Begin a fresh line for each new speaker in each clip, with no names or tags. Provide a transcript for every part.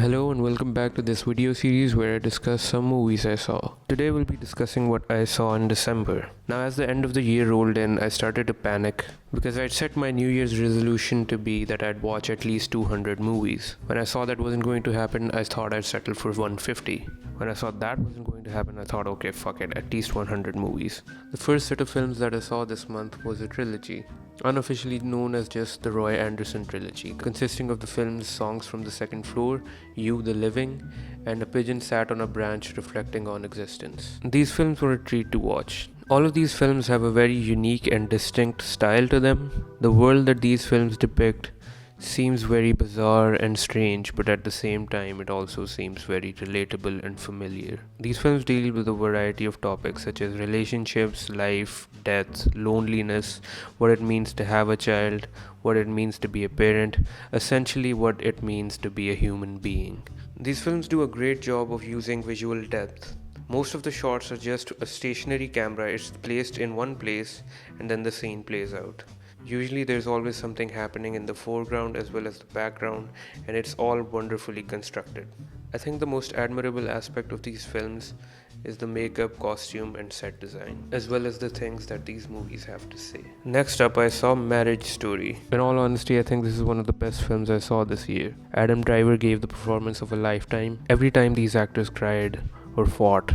Hello and welcome back to this video series where I discuss some movies I saw. Today we'll be discussing what I saw in December. Now as the end of the year rolled in, I started to panic because I'd set my New Year's resolution to be that I'd watch at least 200 movies. When I saw that wasn't going to happen, I thought I'd settle for 150. When I saw that wasn't going to happen, I thought okay, fuck it, at least 100 movies. The first set of films that I saw this month was a trilogy, unofficially known as just the Roy Andersson trilogy, consisting of the films Songs from the Second Floor, You the Living, and A Pigeon Sat on a Branch Reflecting on Existence. These films were a treat to watch. All of these films have a very unique and distinct style to them. The world that these films depict seems very bizarre and strange, but at the same time it also seems very relatable and familiar. These films deal with a variety of topics such as relationships, life, death, loneliness, what it means to have a child, what it means to be a parent, essentially what it means to be a human being. These films do a great job of using visual depth. Most of the shots are just a stationary camera, it's placed in one place and then the scene plays out. Usually there's always something happening in the foreground as well as the background, and it's all wonderfully constructed. I think the most admirable aspect of these films is the makeup, costume and set design, as well as the things that these movies have to say. Next up, I saw Marriage Story. In all honesty, I think this is one of the best films I saw this year. Adam Driver gave the performance of a lifetime. Every time these actors cried or fought,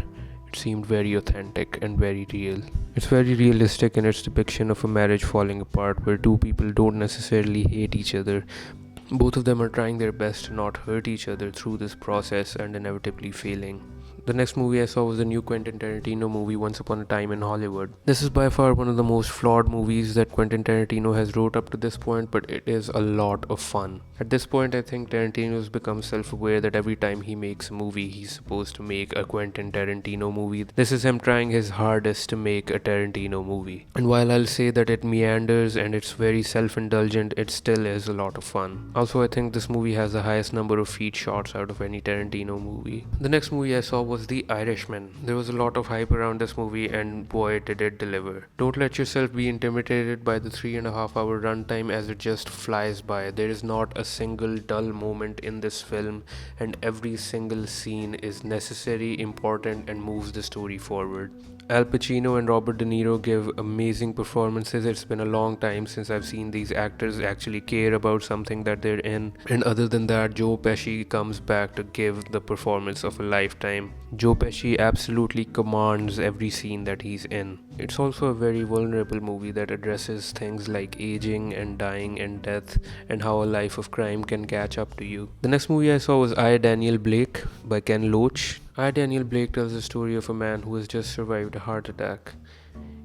it seemed very authentic and very real. It's very realistic in its depiction of a marriage falling apart where two people don't necessarily hate each other. Both of them are trying their best to not hurt each other through this process and inevitably failing. The next movie I saw was the new Quentin Tarantino movie, Once Upon a Time in Hollywood. This is by far one of the most flawed movies that Quentin Tarantino has wrote up to this point, but it is a lot of fun. At this point, I think Tarantino has become self-aware that every time he makes a movie, he's supposed to make a Quentin Tarantino movie. This is him trying his hardest to make a Tarantino movie. And while I'll say that it meanders and it's very self-indulgent, it still is a lot of fun. Also, I think this movie has the highest number of feet shots out of any Tarantino movie. The next movie I saw was The Irishman. There was a lot of hype around this movie and boy did it deliver. Don't let yourself be intimidated by the 3.5 hour runtime as it just flies by. There is not a single dull moment in this film and every single scene is necessary, important and moves the story forward. Al Pacino and Robert De Niro give amazing performances. It's been a long time since I've seen these actors actually care about something that they're in. And other than that, Joe Pesci comes back to give the performance of a lifetime. Joe Pesci absolutely commands every scene that he's in. It's also a very vulnerable movie that addresses things like aging and dying and death and how a life of crime can catch up to you. The next movie I saw was I, Daniel Blake by Ken Loach. I, Daniel Blake tells the story of a man who has just survived a heart attack.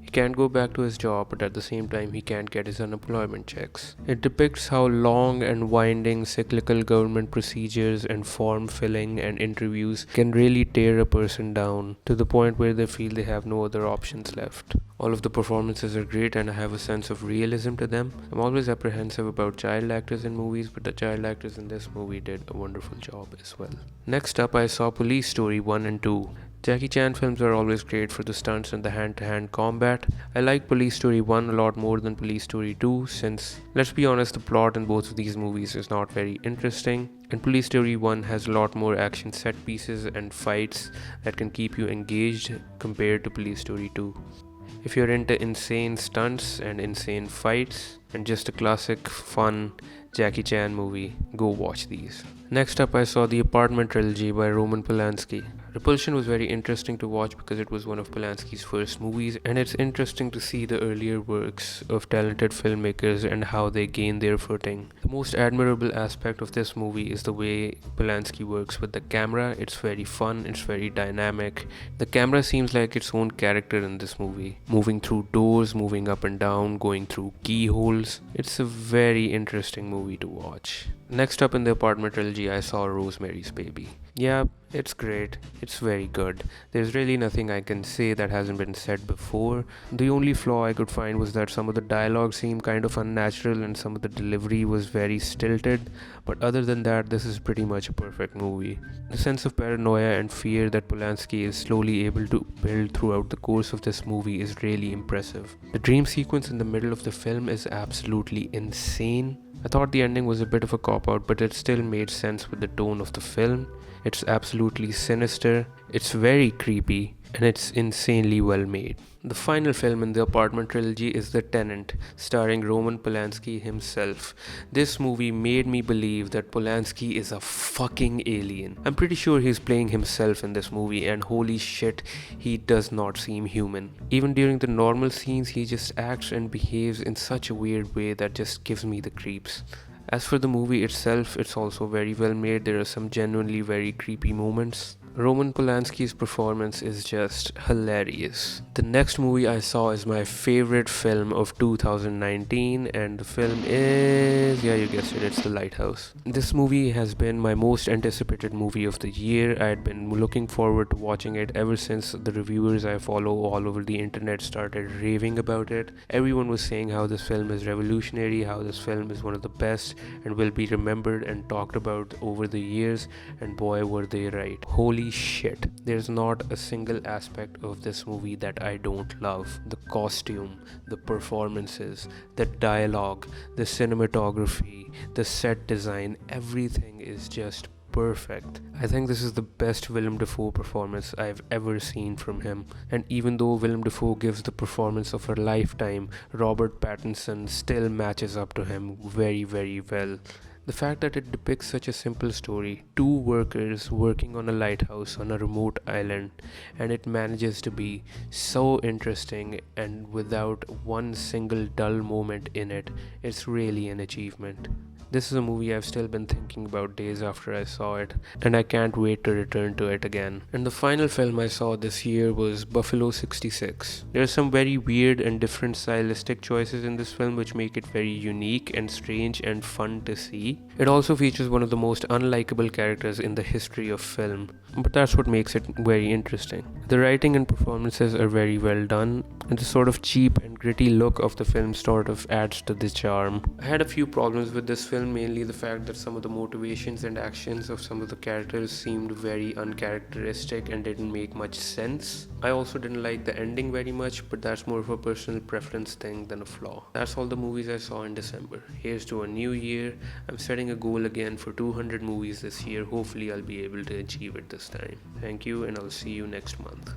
He can't go back to his job, but at the same time he can't get his unemployment checks. It depicts how long and winding cyclical government procedures and form filling and interviews can really tear a person down to the point where they feel they have no other options left. All of the performances are great and I have a sense of realism to them. I'm always apprehensive about child actors in movies, but the child actors in this movie did a wonderful job as well. Next up, I saw Police Story 1 and 2. Jackie Chan films are always great for the stunts and the hand-to-hand combat. I like Police Story 1 a lot more than Police Story 2 since, let's be honest, the plot in both of these movies is not very interesting. And Police Story 1 has a lot more action set pieces and fights that can keep you engaged compared to Police Story 2. If you're into insane stunts and insane fights and just a classic fun Jackie Chan movie, go watch these. Next up, I saw The Apartment Trilogy by Roman Polanski. Repulsion was very interesting to watch because it was one of Polanski's first movies, and it's interesting to see the earlier works of talented filmmakers and how they gain their footing. The most admirable aspect of this movie is the way Polanski works with the camera. It's very fun, it's very dynamic. The camera seems like its own character in this movie, moving through doors, moving up and down, going through keyholes. It's a very interesting movie to watch. Next up in the Apartment Trilogy, I saw Rosemary's Baby. Yeah, it's great. It's very good. There's really nothing I can say that hasn't been said before. The only flaw I could find was that some of the dialogue seemed kind of unnatural and some of the delivery was very stilted. But other than that, this is pretty much a perfect movie. The sense of paranoia and fear that Polanski is slowly able to build throughout the course of this movie is really impressive. The dream sequence in the middle of the film is absolutely insane. I thought the ending was a bit of a cop out, but it still made sense with the tone of the film. It's absolutely sinister, it's very creepy, and it's insanely well made. The final film in the apartment trilogy is The Tenant, starring Roman Polanski himself. This movie made me believe that Polanski is a fucking alien. I'm pretty sure he's playing himself in this movie, and holy shit, he does not seem human. Even during the normal scenes, he just acts and behaves in such a weird way that just gives me the creeps. As for the movie itself, it's also very well made. There are some genuinely very creepy moments. Roman Polanski's performance is just hilarious. The next movie I saw is my favorite film of 2019, and the film is, yeah, you guessed it, it's The Lighthouse. This movie has been my most anticipated movie of the year. I had been looking forward to watching it ever since the reviewers I follow all over the internet started raving about it. Everyone was saying how this film is revolutionary, how this film is one of the best and will be remembered and talked about over the years, and boy were they right. Holy shit, there's not a single aspect of this movie that I don't love. The costume, the performances, the dialogue, the cinematography, the set design, everything is just perfect. I think this is the best Willem Dafoe performance I've ever seen from him. And even though Willem Dafoe gives the performance of a lifetime, Robert Pattinson still matches up to him very, very well. The fact that it depicts such a simple story, two workers working on a lighthouse on a remote island, and it manages to be so interesting and without one single dull moment in it, it's really an achievement. This is a movie I've still been thinking about days after I saw it, and I can't wait to return to it again. And the final film I saw this year was Buffalo 66. There are some very weird and different stylistic choices in this film which make it very unique and strange and fun to see. It also features one of the most unlikable characters in the history of film, but that's what makes it very interesting. The writing and performances are very well done, and the sort of cheap and gritty look of the film sort of adds to the charm. I had a few problems with this film, mainly the fact that some of the motivations and actions of some of the characters seemed very uncharacteristic and didn't make much sense. I also didn't like the ending very much, but that's more of a personal preference thing than a flaw. That's all the movies I saw in December. Here's to a new year. I'm setting a goal again for 200 movies this year. Hopefully I'll be able to achieve it this time. Thank you, and I'll see you next month.